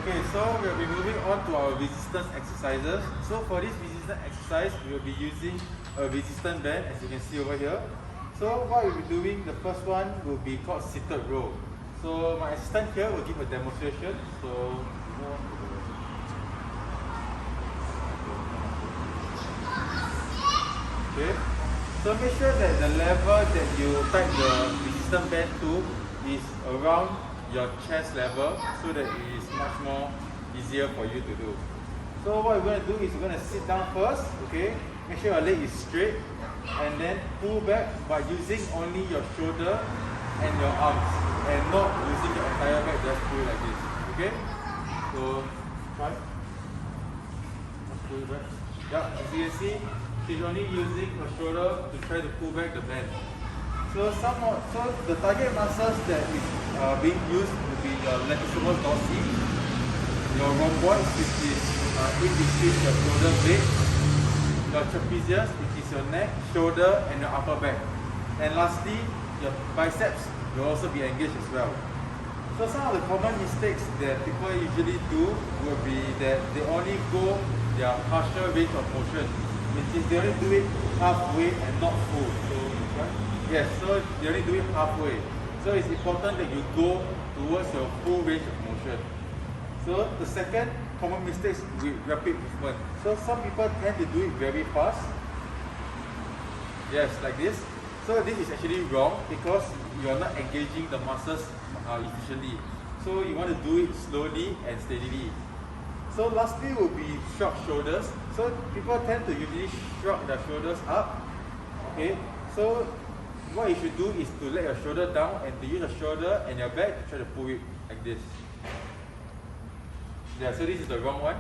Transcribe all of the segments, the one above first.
Okay, so we'll be moving on to our resistance exercises. So for this resistance exercise, we will be using a resistance band, as you can see over here. So what we'll be doing, the first one will be called seated row. So my assistant here will give a demonstration. So okay. So make sure that the level that you tie the resistance band to is around your chest level, so that it is much more easier for you to do. So what we're going to do is we're going to sit down first, okay? Make sure your leg is straight, and then pull back by using only your shoulder and your arms, and not using your entire back, just pull like this, okay? So try. Pull back. Yeah, as you can see, she's only using her shoulder to try to pull back the band. So the target muscles that is being used will be your latissimus dorsi, your rhomboids, which is in between your shoulder blade, your trapezius, which is your neck, shoulder, and your upper back. And lastly, your biceps will also be engaged as well. So some of the common mistakes that people usually do will be that they only go their partial range of motion, which is they only do it halfway and not full. So yes, so you only do it halfway. So it's important that you go towards your full range of motion. So the second common mistake is with rapid movement. So some people tend to do it very fast. Yes, like this. So this is actually wrong because you are not engaging the muscles efficiently. So you want to do it slowly and steadily. So lastly will be shrug shoulders. So people tend to usually shrug their shoulders up. Okay, so what you should do is to let your shoulder down and to use your shoulder and your back to try to pull it like this. Yeah, so this is the wrong one.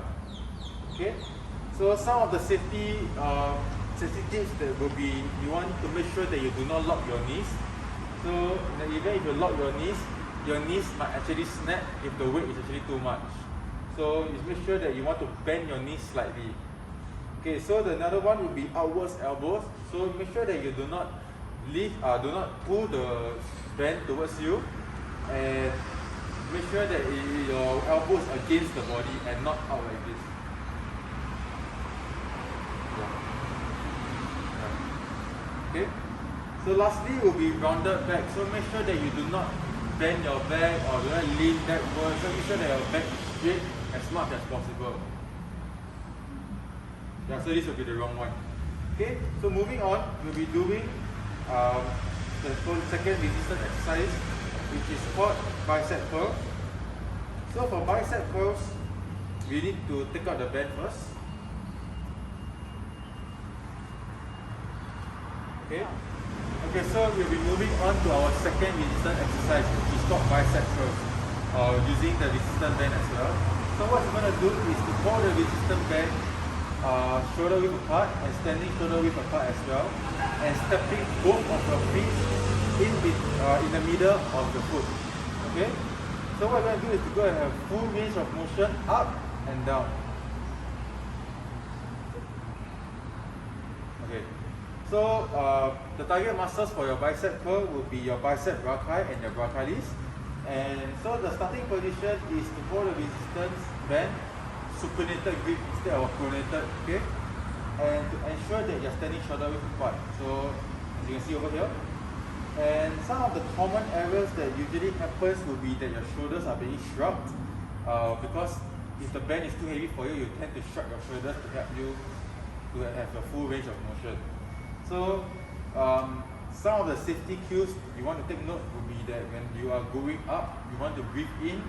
Okay, so some of the safety tips that will be, you want to make sure that you do not lock your knees. So in the event if you lock your knees might actually snap if the weight is actually too much. So you make sure that you want to bend your knees slightly. Okay, so the another one will be outwards elbows. So make sure that you do not do not pull the band towards you, and make sure that your elbows against the body and not out like this. Okay. So lastly will be rounded back. So make sure that you do not bend your back or do not lean backward. So make sure that your back is straight as much as possible. Yeah, so this will be the wrong one. Okay. So moving on, we'll be doing the second resistance exercise, which is called bicep curl. So for bicep curls, we need to take out the band first. Okay. Okay, so we'll be moving on to our second resistance exercise, which is called bicep curls, using the resistance band as well. So what you're going to do is to hold the resistance band shoulder width apart and standing shoulder width apart as well, and stepping both of your feet in the middle of the foot. Okay? So what we're going to do is to go and have full range of motion up and down. Okay. So the target muscles for your bicep curl will be your bicep brachii and your brachialis. And so the starting position is to hold the resistance band supinated grip instead of pronated, okay? And to ensure that you're standing shoulder width apart. So as you can see over here. And some of the common errors that usually happens will be that your shoulders are being shrugged, because if the band is too heavy for you, you tend to shrug your shoulders to help you to have a full range of motion. So some of the safety cues you want to take note will be that when you are going up, you want to breathe in,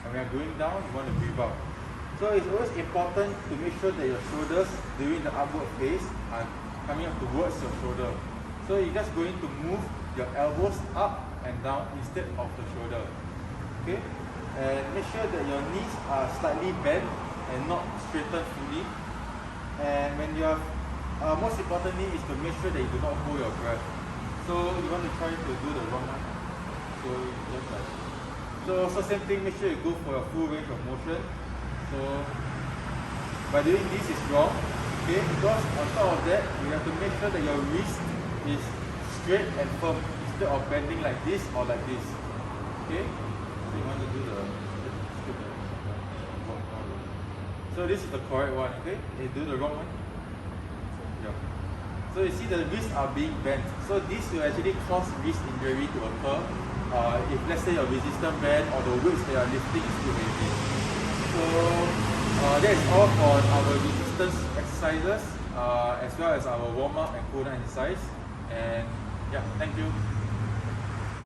and when you are going down, you want to breathe out. So it's always important to make sure that your shoulders during the upward phase are coming up towards your shoulder. So you're just going to move your elbows up and down instead of the shoulder. Okay? And make sure that your knees are slightly bent and not straightened fully. And when you are, most importantly is to make sure that you do not hold your breath. So you want to try to do the wrong one. So just like so same thing, make sure you go for a full range of motion. So by doing this is wrong, okay? Because on top of that, you have to make sure that your wrist is straight and firm instead of bending like this or like this. Okay? So you want to do the So this is the correct one, okay? You do the wrong one. Yeah. So you see the wrists are being bent. So this will actually cause wrist injury to occur if let's say your resistance band or the weights that you are lifting is too heavy. So that is all for our resistance exercises as well as our warm-up and cool-down exercise. And yeah, thank you.